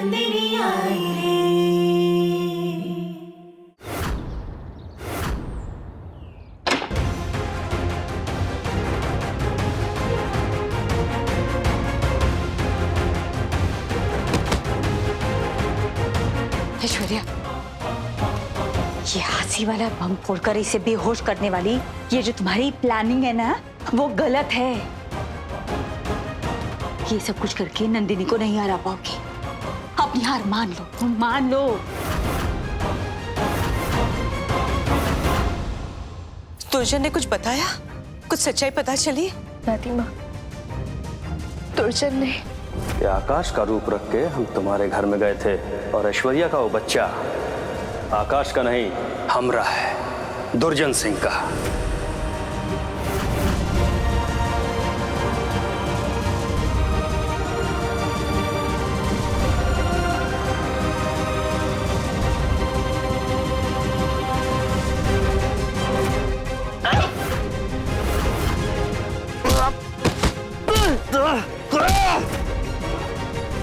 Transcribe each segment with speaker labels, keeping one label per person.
Speaker 1: नंदिनी आई रे।
Speaker 2: ऐश्वर्या, ये हंसी वाला बम फोड़कर इसे बेहोश करने वाली ये जो तुम्हारी प्लानिंग है ना, वो गलत है। ये सब कुछ करके नंदिनी को नहीं हरा पाओगी। अपनी हार मान लो, मान लो।
Speaker 3: दुर्जन ने कुछ बताया? कुछ सच्चाई पता चली?
Speaker 4: दादी माँ, दुर्जन ने
Speaker 5: कि आकाश का रूप रख के हम तुम्हारे घर में गए थे और ऐश्वर्या का वो बच्चा आकाश का नहीं, हमरा है, दुर्जन सिंह का।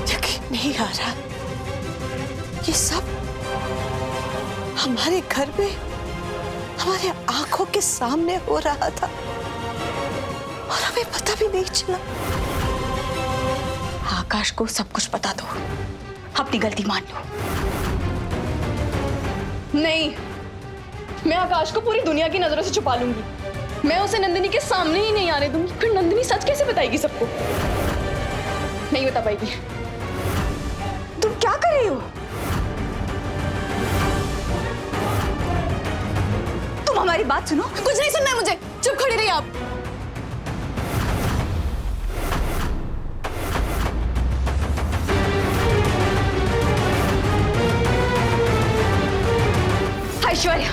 Speaker 3: यकीन नहीं आ रहा, ये सब हमारे घर में हमारे आंखों के सामने हो रहा था और हमें पता भी नहीं चला।
Speaker 2: आकाश को सब कुछ बता दो, अपनी गलती मान लो।
Speaker 4: नहीं, मैं आकाश को पूरी दुनिया की नजरों से छुपा लूंगी। मैं उसे नंदिनी के सामने ही नहीं आने दूंगी। फिर नंदिनी सच कैसे बताएगी सबको? नहीं बता पाएगी।
Speaker 2: तुम क्या कर रही हो? तुम हमारी बात सुनो।
Speaker 4: कुछ नहीं सुनना है मुझे, चुप खड़ी रही आप।
Speaker 2: ऐश्वर्या,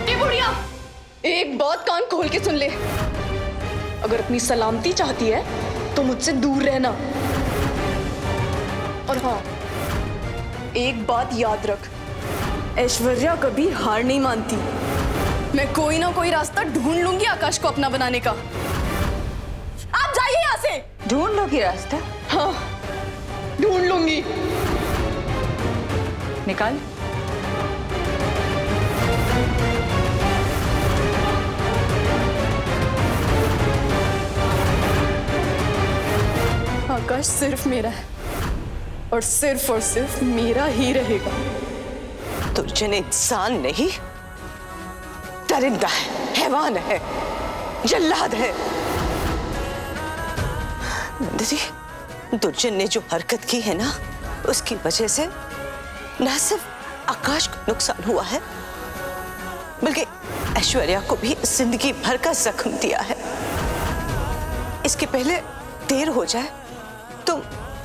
Speaker 4: ये बुढ़िया, एक बात कान खोल के सुन ले। अगर अपनी सलामती चाहती है तो मुझसे दूर रहना। और हाँ, एक बात याद रख, ऐश्वर्या कभी हार नहीं मानती। मैं कोई ना कोई रास्ता ढूंढ लूंगी आकाश को अपना बनाने का। आप जाइए यहाँ से।
Speaker 2: ढूंढ लोगी रास्ता?
Speaker 4: हाँ, ढूंढ लूंगी।
Speaker 2: निकाल।
Speaker 4: आकाश सिर्फ मेरा है और सिर्फ मेरा ही रहेगा।
Speaker 3: दुर्जन इंसान नहीं, दरिंदा है, हैवान है, जल्लाद है। नंदिनी, दुर्जन ने जो हरकत की है ना, उसकी वजह से ना सिर्फ आकाश को नुकसान हुआ है, बल्कि ऐश्वर्या को भी जिंदगी भर का जख्म दिया है। इसके पहले देर हो जाए,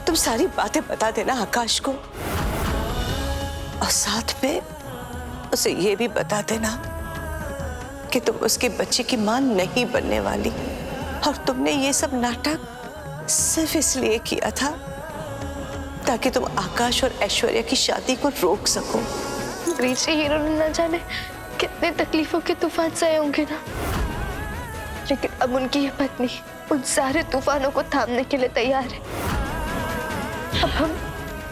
Speaker 3: तुम सारी बातें बता देना आकाश को, और साथ में उसे ये भी बता देना कि तुम उसके बच्चे की मां नहीं बनने वाली, और तुमने ये सब नाटक सिर्फ इसलिए किया था ताकि तुम आकाश और ऐश्वर्या की शादी को रोक सको।
Speaker 4: ग्रीसी हीरो ने न जाने कितने तकलीफों के तूफान सहे होंगे ना, लेकिन अब उनकी ये पत्नी उन सारे तूफानों को थामने के लिए तैयार है। अब हम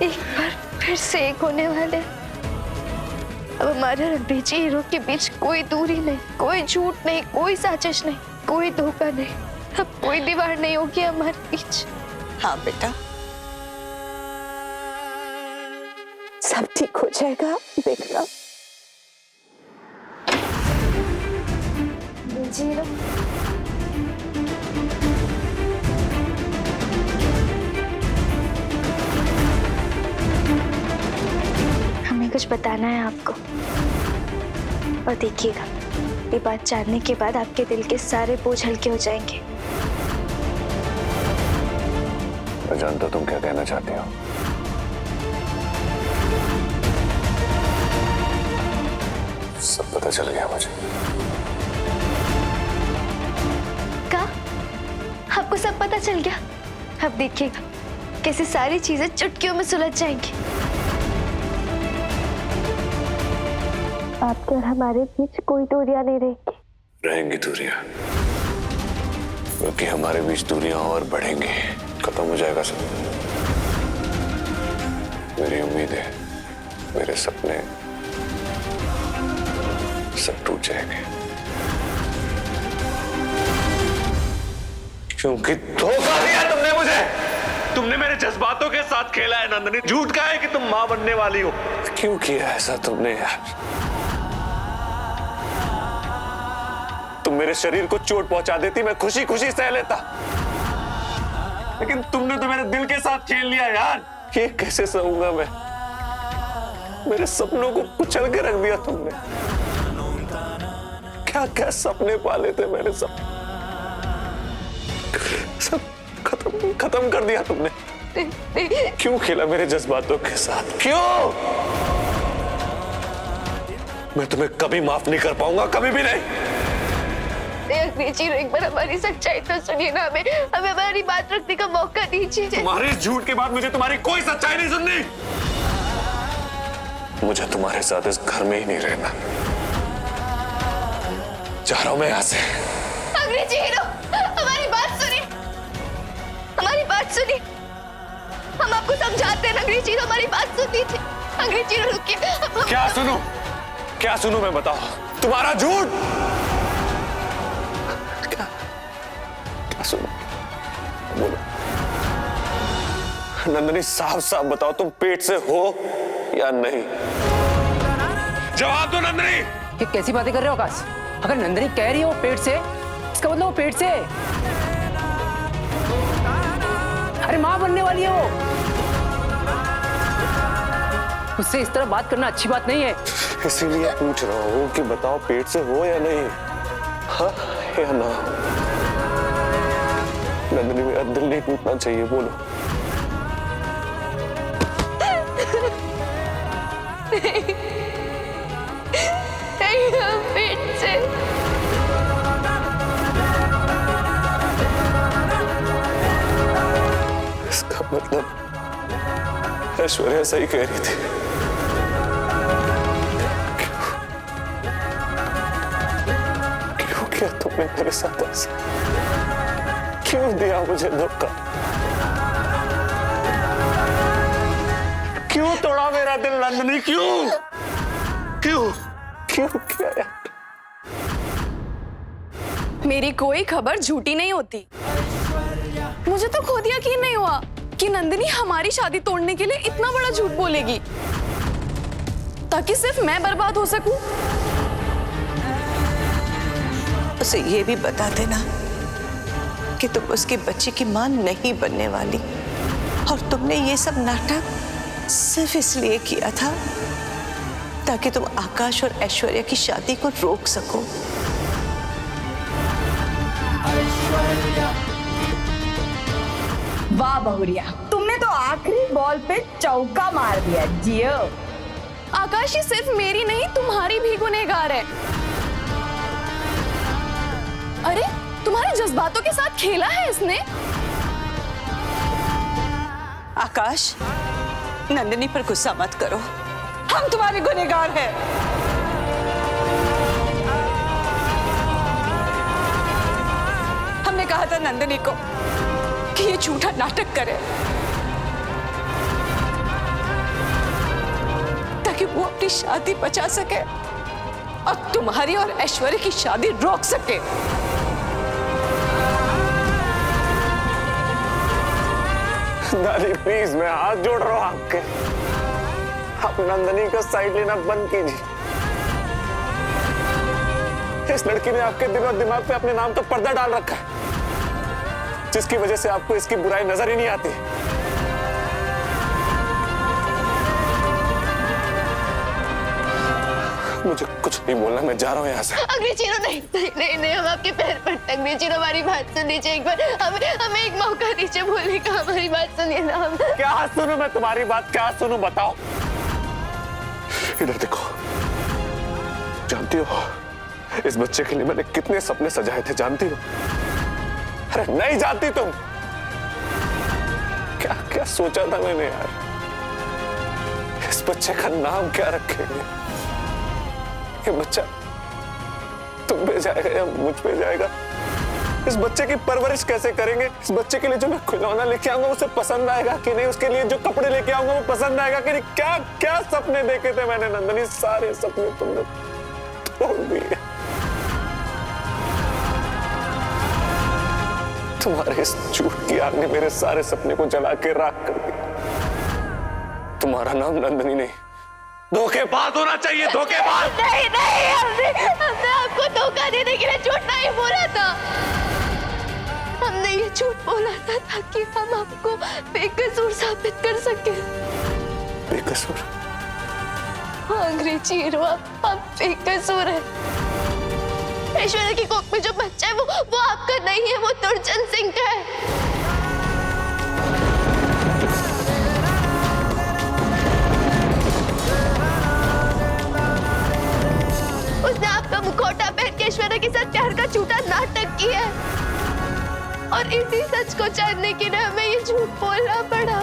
Speaker 4: एक बार फिर से एक होने वाले हैं। अब हमारे और ग्रीसी हीरो के बीच कोई दूरी नहीं, कोई झूठ नहीं, कोई साजिश नहीं, कोई धोखा नहीं। अब कोई दीवार नहीं होगी हमारे बीच।
Speaker 3: हाँ बेटा, सब ठीक हो जाएगा, देखना।
Speaker 6: हमें कुछ बताना है आपको, और देखिएगा, ये बात जानने के बाद आपके दिल के सारे बोझ हल्के हो जाएंगे।
Speaker 5: मैं जानता तुम क्या कहना चाहती हो। सब पता चल गया मुझे।
Speaker 6: क्या? आपको सब पता चल गया? अब देखिएगा कैसे सारी चीजें चुटकियों में सुलझ जाएंगी। आपके और हमारे बीच कोई दूरियां नहीं रहेंगी।
Speaker 5: रहेंगी दूरियां।
Speaker 1: क्योंकि हमारे बीच दूरियां और बढ़ेंगी, खत्म हो जाएगा सब। मेरी उम्मीदें, मेरे सपने सब टूट जाएंगे, क्योंकि धोखा दिया तुमने मुझे। तुमने मेरे जज्बातों के साथ खेला है नंदिनी। झूठ कहा है कि तुम मां बनने वाली हो। क्यों किया ऐसा तुमने यार? तुम मेरे शरीर को चोट पहुंचा देती, मैं खुशी खुशी सह लेता, लेकिन तुमने तो मेरे दिल के साथ खेल लिया यार। ये कैसे सहूंगा मैं? मेरे सपनों को कुचल के रख दिया तुमने। क्या क्या सपने पाले थे मेरे, सब खत्म कर दिया तुमने। क्यों खेला मेरे जज्बातों के साथ? क्यों? मैं तुम्हें कभी माफ नहीं कर पाऊंगा, कभी भी नहीं।
Speaker 4: एक बार हमारी सच्चाई तो सुनिए ना, हमें हमारी बात रखने का मौका दीजिए।
Speaker 1: तुम्हारे झूठ के बाद मुझे तुम्हारी कोई सच्चाई नहीं सुननी। मुझे तुम्हारे साथ इस घर में ही नहीं रहना। जा रहा हूं मैं यहां से।
Speaker 4: अंग्रेजी हीरो, हमारी बात सुनिए, हमारी बात सुनिए। हम आपको समझाते हैं अंग्रेजी हीरो, हमारी बात सुन लीजिए। अंग्रेजी हीरो रुकिए।
Speaker 1: क्या सुनूं? क्या सुनूं मैं, बताओ? तुम्हारा झूठ? क्या सुनूं? बोलो नंदिनी, साफ साफ बताओ, तुम पेट से हो या नहीं? जवाब दो नंदिनी।
Speaker 7: ये कैसी बातें कर रहे हो आकाश? अगर नंदिनी कह रही है वो पेट से, इसका मतलब वो पेट से। अरे मां बनने वाली है वो। उससे इस तरह बात करना अच्छी बात नहीं है।
Speaker 1: इसीलिए पूछ रहा हूँ कि बताओ पेट से हो या नहीं, हाँ या ना? नंदिनी, मेरा दिल नहीं टूटना चाहिए, बोलो।
Speaker 4: नहीं, पेट से।
Speaker 1: इसका मतलब ऐश्वर्या सही कह रही थी। क्यों किया तुमने मेरे साथ ऐसा? क्यों दिया मुझे धोखा? क्यों तोड़ा मेरा दिल नंदिनी? क्यों क्यों क्यों किया यार?
Speaker 8: मेरी कोई खबर झूठी नहीं होती। मुझे तो खुद यकीन नहीं हुआ कि नंदिनी हमारी शादी तोड़ने के लिए इतना बड़ा झूठ बोलेगी, ताकि सिर्फ मैं बर्बाद हो सकूं।
Speaker 3: उसे ये भी बता देना कि तुम उसकी बच्ची की मां नहीं बनने वाली, और तुमने ये सब नाटक सिर्फ इसलिए किया था ताकि तुम आकाश और ऐश्वर्या की शादी को रोक सको।
Speaker 2: वाह बहुरिया, तुमने तो आखिरी बॉल पे चौका मार दिया। जियो।
Speaker 8: आकाश, ये सिर्फ मेरी नहीं तुम्हारी भी गुनहगार है। अरे तुम्हारे जज्बातों के साथ खेला है इसने।
Speaker 3: आकाश, नंदिनी पर गुस्सा मत करो, हम तुम्हारे गुनहगार हैं। हमने कहा था नंदिनी को कि ये झूठा नाटक करे ताकि वो अपनी शादी बचा सके और तुम्हारी और ऐश्वर्या की शादी रोक सके।
Speaker 1: दादी प्लीज, मैं हाथ जोड़ रहा हूं आपके, आप नंदिनी का साइड लेना बंद कीजिए। इस लड़की ने आपके दिल और दिमाग पे अपने नाम का पर्दा डाल रखा है, जिसकी वजह से आपको इसकी बुराई नजर ही नहीं आती। मुझे कुछ नहीं बोलना, मैं जा रहा हूँ यहाँ से।
Speaker 4: अंग्रेजी नहीं, नहीं नहीं नहीं, हम आपके पैर पड़ते। अंग्रेजी हमारी बात सुन लीजिए एक बार, हमें एक मौका दीजिए बोलने का। हमारी बात सुनिए ना। हम
Speaker 1: क्या सुनूं मैं तुम्हारी बात? क्या सुनूं बताओ? इधर देखो, जानती हो इस बच्चे के लिए मैंने कितने सपने सजाए थे, जानती हो? अरे नहीं जानती तुम? क्या क्या सोचा था मैंने यार, इस बच्चे का नाम क्या रखेंगे? ये बच्चा तुम पे जाएगा या मुझ पे जाएगा, इस बच्चे की परवरिश कैसे करेंगे? इस बच्चे के लिए जो मैं खिलौना लेके आऊंगा उसे पसंद आएगा कि नहीं? उसके लिए जो कपड़े लेके आऊंगा वो पसंद आएगा कि नहीं? क्या क्या सपने देखे थे मैंने नंदनी, सारे सपने तुमने तोड़ दिए। तुम्हारे इस झूठ की आग ने मेरे सारे सपने को जला के राख कर दिया। तुम्हारा नाम नंदनी नहीं, धोखेबाज होना चाहिए, धोखेबाज।
Speaker 6: नहीं नहीं, हमने आपको धोखा देने के लिए झूठ नहीं बोला था। हमने ये झूठ बोला था ताकि हम आपको बेकसूर साबित कर सके।
Speaker 1: बेकसूर?
Speaker 6: हाँ अंग्रेजी हीरो, आप बेकसूर है। ऐश्वर्या की कोख में जो बच्चा है वो आपका नहीं है, वो दुर्जन सिंह का है। उसने आपका मुखौटा पहन के ऐश्वर्या के साथ प्यार का झूठा नाटक किया है और इसी सच को जानने के लिए हमें ये झूठ बोलना पड़ा।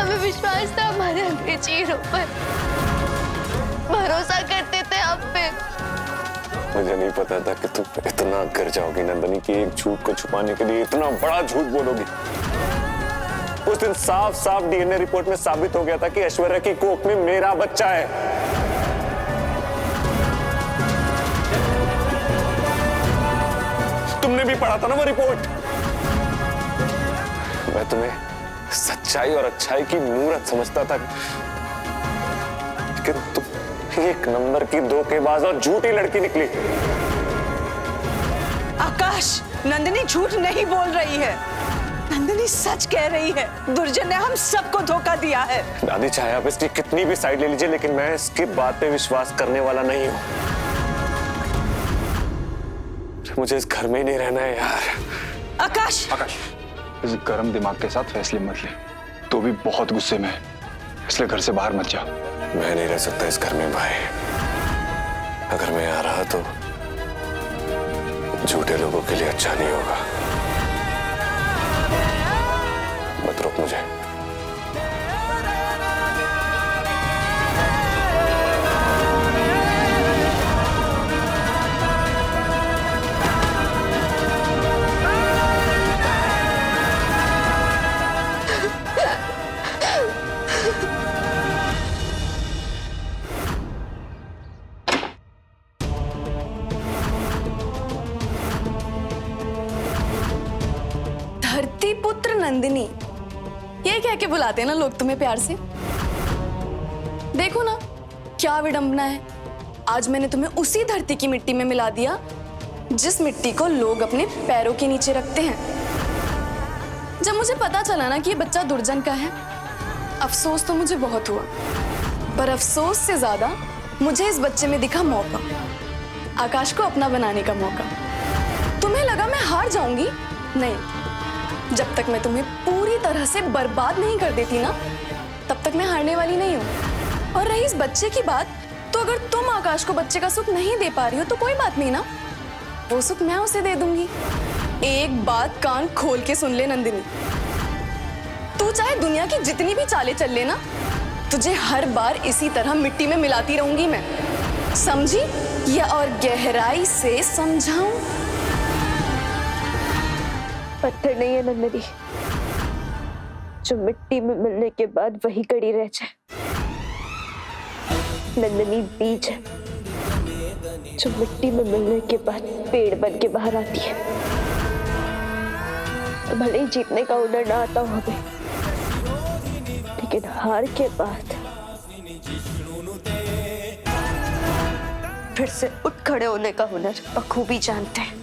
Speaker 6: हमें विश्वास था हमारे अंग्रेजी हीरो पर, भरोसा करते थे आप पे।
Speaker 1: मुझे नहीं पता था कि तुम इतना गिर जाओगी नंदनी, कि एक झूठ को छुपाने के लिए इतना बड़ा झूठ बोलोगी। उस दिन साफ साफ डीएनए रिपोर्ट में साबित हो गया था कि ऐश्वर्या की कोख में मेरा बच्चा है। तुमने भी पढ़ा था ना वो रिपोर्ट। मैं तुम्हें सच्चाई और अच्छाई की मूरत समझता था, लेकिन तुम एक नंबर की धोखेबाज और झूठी लड़की निकली।
Speaker 3: आकाश, नंदिनी झूठ नहीं बोल रही है, नंदिनी सच कह रही है। दुर्जन ने हम सबको धोखा दिया है।
Speaker 1: दादी चाहे आप इसकी कितनी भी साइड ले लीजिए, लेकिन मैं इसकी बात पे विश्वास करने वाला नहीं हूं। मुझे इस घर में ही नहीं रहना है यार।
Speaker 3: आकाश,
Speaker 9: आकाश, इस गर्म दिमाग के साथ फैसले मत ले, तो भी बहुत गुस्से में है, इसलिए घर से बाहर मत जा।
Speaker 1: मैं नहीं रह सकता इस घर में भाई। अगर मैं आ रहा तो झूठे लोगों के लिए अच्छा नहीं होगा। मत रोक मुझे।
Speaker 8: धरती पुत्र नंदिनी, ये कह के बुलाते हैं ना लोग तुम्हें प्यार से। देखो ना क्या विडंबना है, आज मैंने तुम्हें उसी धरती की मिट्टी में मिला दिया जिस मिट्टी को लोग अपने पैरों के नीचे रखते हैं। जब मुझे पता चला ना कि ये बच्चा दुर्जन का है, अफसोस तो मुझे बहुत हुआ, पर अफसोस से ज्यादा मुझे इस बच्चे में दिखा मौका, आकाश को अपना बनाने का मौका। तुम्हें लगा मैं हार जाऊंगी? नहीं, जब तक मैं तुम्हें पूरी तरह से बर्बाद नहीं कर देती ना, तब तक मैं हारने वाली नहीं हूँ। और रही इस बच्चे की बात, तो अगर तुम आकाश को बच्चे का सुख नहीं दे पा रही हो तो कोई बात नहीं ना, वो सुख मैं उसे दे दूंगी। एक बात कान खोल के सुन ले नंदिनी, तू चाहे दुनिया की जितनी भी चालें चल लेना, तुझे हर बार इसी तरह मिट्टी में मिलाती रहूंगी मैं, समझी? या और गहराई से समझाऊं?
Speaker 6: पत्थर नहीं है नंदिनी जो मिट्टी में मिलने के बाद वही कड़ी रह जाए। नंदिनी बीज है जो मिट्टी में मिलने के बाद पेड़ बन के बाहर आती है। तो भले ही जीतने का हुनर ना आता हो हमें, लेकिन हार के बाद फिर से उठ खड़े होने का हुनर बखूबी जानते हैं।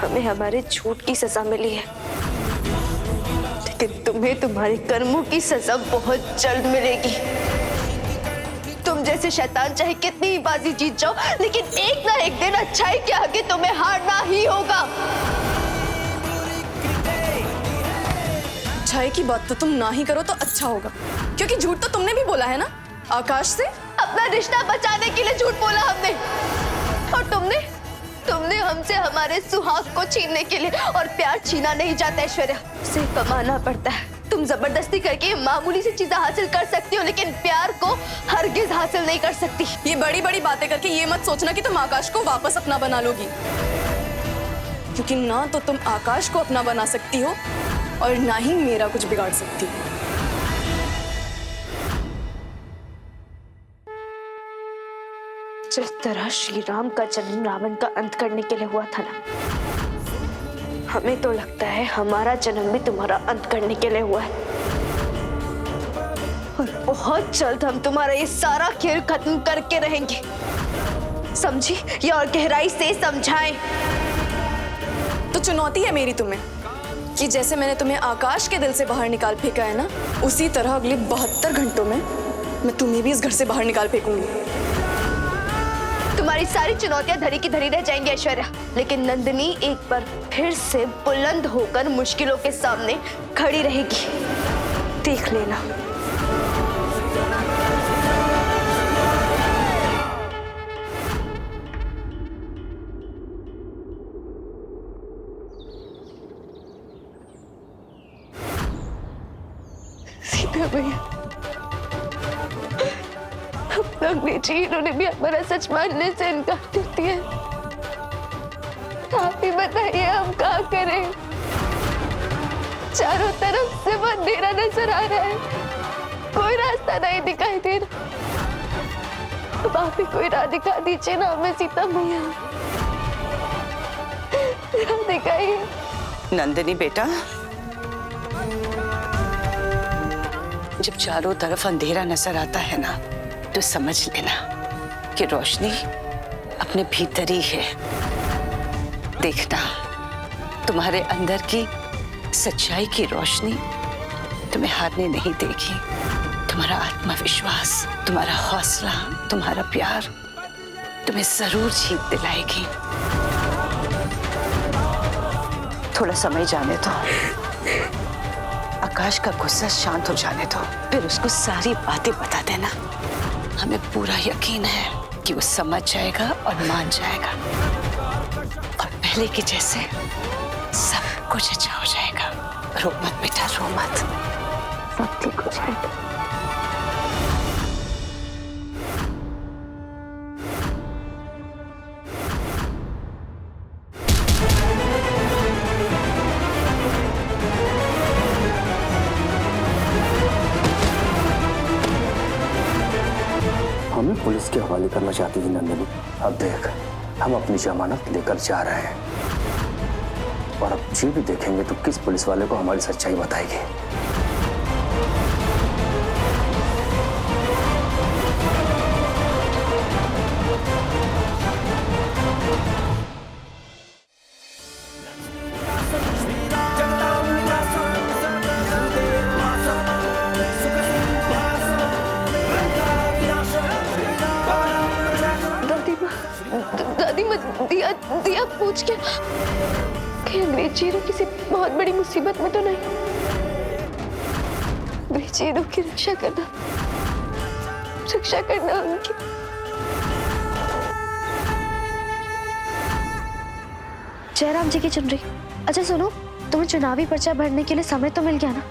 Speaker 6: हमें हमारे झूठ की सजा मिली है, लेकिन तुम्हें तुम्हारे कर्मों की सजा बहुत जल्द मिलेगी। तुम जैसे शैतान चाहे कितनी ही बाजी जीत जाओ, लेकिन एक ना एक दिन अच्छाई के आगे तुम्हें हारना ही होगा।
Speaker 8: अच्छाई की बात तो तुम ना ही करो तो अच्छा होगा, क्योंकि झूठ तो तुमने भी बोला है ना आकाश से।
Speaker 6: अपना रिश्ता बचाने के लिए झूठ बोला हमने, और तुमने हमसे हमारे सुहाग को छीनने के लिए। और प्यार छीना नहीं जाता ऐश्वर्या, उसे कमाना पड़ता है। तुम जबरदस्ती करके मामूली सी चीजें हासिल कर सकती हो, लेकिन प्यार को हरगिज हासिल नहीं कर सकती।
Speaker 8: ये बड़ी बड़ी बातें करके ये मत सोचना कि तुम आकाश को वापस अपना बना लोगी, क्योंकि ना तो तुम आकाश को अपना बना सकती हो और ना ही मेरा कुछ बिगाड़ सकती हो।
Speaker 6: जिस तरह श्री राम का जन्म रावण का अंत करने के लिए हुआ था ना, हमें तो लगता है हमारा जन्म भी तुम्हारा अंत करने के लिए हुआ है। और बहुत जल्द हम तुम्हारा ये सारा खेल खत्म करके रहेंगे, समझी? या और गहराई से समझाएं।
Speaker 8: तो चुनौती है मेरी तुम्हें कि जैसे मैंने तुम्हें आकाश के दिल से बाहर निकाल फेंका है ना, उसी तरह अगले 72 घंटों में मैं तुम्हें भी इस घर से बाहर निकाल फेंकूंगी।
Speaker 6: तुम्हारी सारी चुनौतियां धरी की धरी रह जाएंगी ऐश्वर्या, लेकिन नंदिनी एक बार फिर से बुलंद होकर मुश्किलों के सामने खड़ी रहेगी, देख लेना। सीता भैया, अंग्रेजी इन्होंने भी हमारा सच मानने से इनकार कर दिया। आप ही बताइए हम क्या करें? चारों तरफ से अंधेरा नजर आ रहा है, कोई रास्ता नहीं दिखाई दे रहा। अब आप ही कोई राह दिखा दीजिए ना हमें सीता मैया, राह दिखाइए।
Speaker 3: नंदिनी बेटा, जब चारों तरफ अंधेरा नजर आता है ना, तो समझ लेना कि रोशनी अपने भीतर ही है। देखना, तुम्हारे अंदर की सच्चाई की रोशनी तुम्हें हारने नहीं देगी। तुम्हारा आत्मविश्वास, तुम्हारा हौसला, तुम्हारा प्यार तुम्हें जरूर जीत दिलाएगी। थोड़ा समय जाने दो, आकाश का गुस्सा शांत हो जाने दो, फिर उसको सारी बातें बता देना। हमें पूरा यकीन है कि वो समझ जाएगा और मान जाएगा, और पहले की जैसे सब कुछ अच्छा हो जाएगा। रो मत बेटा, रो मत, सब ठीक हो जाएगा।
Speaker 5: हमें पुलिस के हवाले करना चाहती थी नंदिनी। अब देख, हम अपनी जमानत लेकर जा रहे हैं, और अब जी भी देखेंगे तो किस पुलिस वाले को हमारी सच्चाई बताएगी।
Speaker 6: दादी मत दिया दिया पूछ के कि अंग्रेजी हीरो किसी बहुत बड़ी मुसीबत में तो नहीं? अंग्रेजी हीरो की रक्षा करना उनकी। जयराम जी की चुनरी। अच्छा सुनो, तुम्हें चुनावी पर्चा भरने के लिए समय तो मिल गया ना?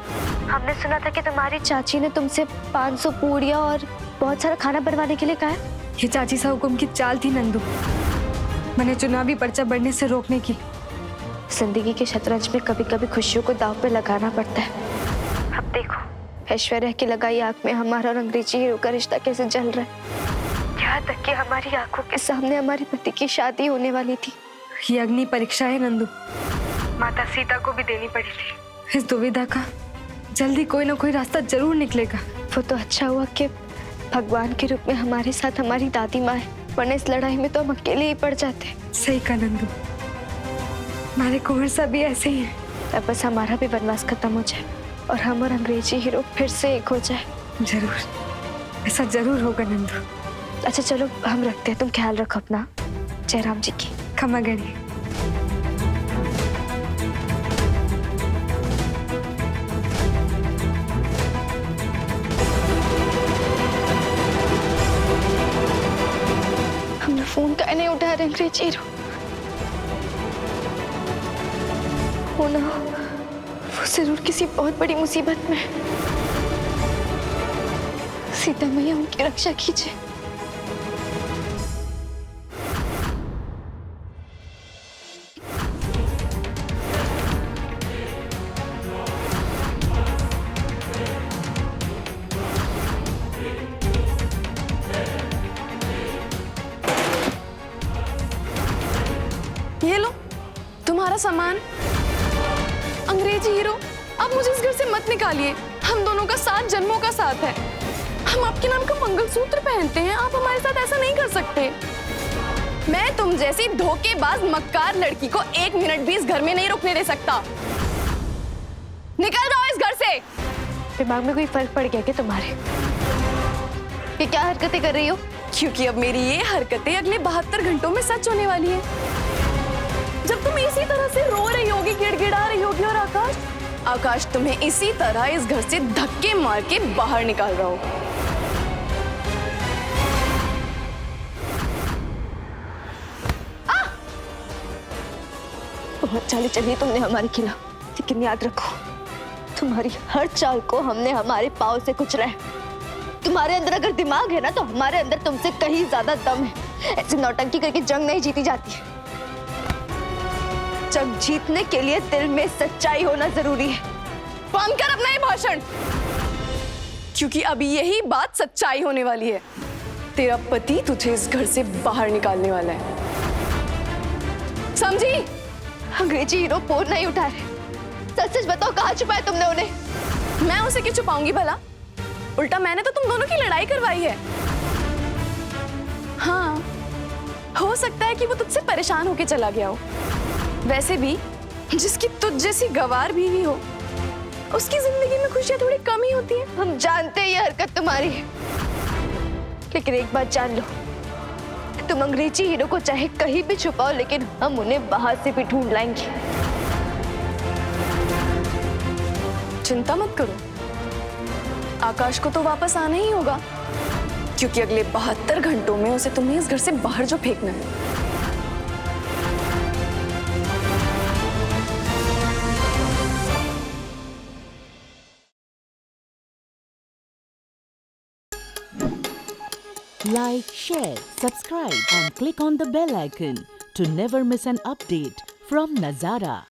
Speaker 6: हमने सुना था कि तुम्हारी चाची ने तुमसे 500 पूड़ियाँ और बहुत सारा खाना बनवाने के लिए कहा है।
Speaker 4: ये चाची सा हुक्म की चाल थी नंदू, मैंने चुनावी पर्चा बढ़ने से रोकने की।
Speaker 6: जिंदगी के शतरंज में कभी कभी खुशियों को दांव पे लगाना पड़ता है। अब देखो, ऐश्वर्या की लगाई आंख में हमारा और अंग्रेजी हीरो का रिश्ता कैसे जल रहा है। यहाँ तक कि हमारी आंखों के सामने हमारी पति की शादी होने वाली थी।
Speaker 4: ये अग्नि परीक्षा है नंदू, माता सीता को भी देनी पड़ी थी। इस दुविधा का जल्दी कोई ना कोई रास्ता जरूर निकलेगा।
Speaker 6: वो तो अच्छा हुआ कि भगवान के रूप में हमारे साथ हमारी दादी माँ है, वरना इस लड़ाई में तो हम अकेले ही पड़ जाते।
Speaker 4: सही कहा नंदू, हमारे कुंवर साहब भी ऐसे ही हैं।
Speaker 6: अब बस हमारा भी वनवास खत्म हो जाए और हम और अंग्रेजी हीरो फिर से एक हो जाए।
Speaker 4: जरूर, ऐसा जरूर होगा नंदू।
Speaker 6: अच्छा चलो हम रखते हैं, तुम ख्याल रखो अपना। जयराम जी की
Speaker 4: क्षमा करिए।
Speaker 6: हमने फोन का नहीं उठा रहे अंग्रेजी हीरो। वो जरूर किसी बहुत बड़ी मुसीबत में है। सीता मैया उनकी रक्षा कीजिए।
Speaker 8: ये लो तुम्हारा सामान। अंग्रेजी हीरो, आप मुझे इस घर से मत निकालिए। हम दोनों का साथ जन्मों का साथ है। हम आपके नाम का मंगलसूत्र पहनते हैं, आप हमारे साथ ऐसा नहीं कर सकते। मैं तुम जैसी धोखेबाज मक्कार लड़की को 1 मिनट भी इस घर में नहीं रुकने दे सकता। निकल जाओ इस घर से।
Speaker 6: दिमाग में कोई फर्क पड़ गया क्या तुम्हारे? ये क्या हरकतें कर रही हो?
Speaker 8: क्योंकि अब मेरी ये हरकतें अगले 72 घंटों में सच होने वाली है। जब तुम इसी तरह से रो रही होगी, गिड़गिड़ा रही होगी, और आकाश तुम्हें इसी तरह इस घर से धक्के मार के बाहर निकाल रहा होगा।
Speaker 6: बहुत चालें चली तुमने हमारे खिलाफ, लेकिन याद रखो तुम्हारी हर चाल को हमने हमारे पाँव से कुचला है। तुम्हारे अंदर अगर दिमाग है ना, तो हमारे अंदर तुमसे कहीं ज्यादा दम है। ऐसी नौटंकी करके जंग नहीं जीती जाती है। जंग जीतने के लिए दिल में सच्चाई होना जरूरी है।
Speaker 8: बंद कर अपना ये भाषण, क्योंकि अभी यही बात सच्चाई होने वाली है। तेरा पति तुझे इस घर से बाहर निकालने वाला है, समझी?
Speaker 6: अंग्रेजी हीरो फोन नहीं उठा रहे। सच सच बताओ, कहाँ छुपाया तुमने उन्हें?
Speaker 8: मैं उसे क्यों छुपाऊंगी भला? उल्टा मैंने तो तुम दोनों की लड़ाई करवाई है। हाँ, हो सकता है कि वो तुझसे परेशान होके चला गया हो। वैसे भी जिसकी तुझ जैसी गवार बीवी हो, उसकी जिंदगी में खुशियां थोड़ी कम ही होती हैं।
Speaker 6: हम जानते हैं ये हरकत तुम्हारी है, लेकिन एक बात जान लो, तुम अंग्रेजी हीरो को चाहे कहीं भी छुपाओ, लेकिन हम उन्हें बाहर से भी ढूंढ लाएंगे।
Speaker 8: चिंता मत करो, आकाश को तो वापस आना ही होगा, क्योंकि अगले 72 घंटों में उसे तुम्हें इस घर से बाहर जो फेंकना है।
Speaker 10: Like, share, subscribe and click on the bell icon to never miss an update from Nazara.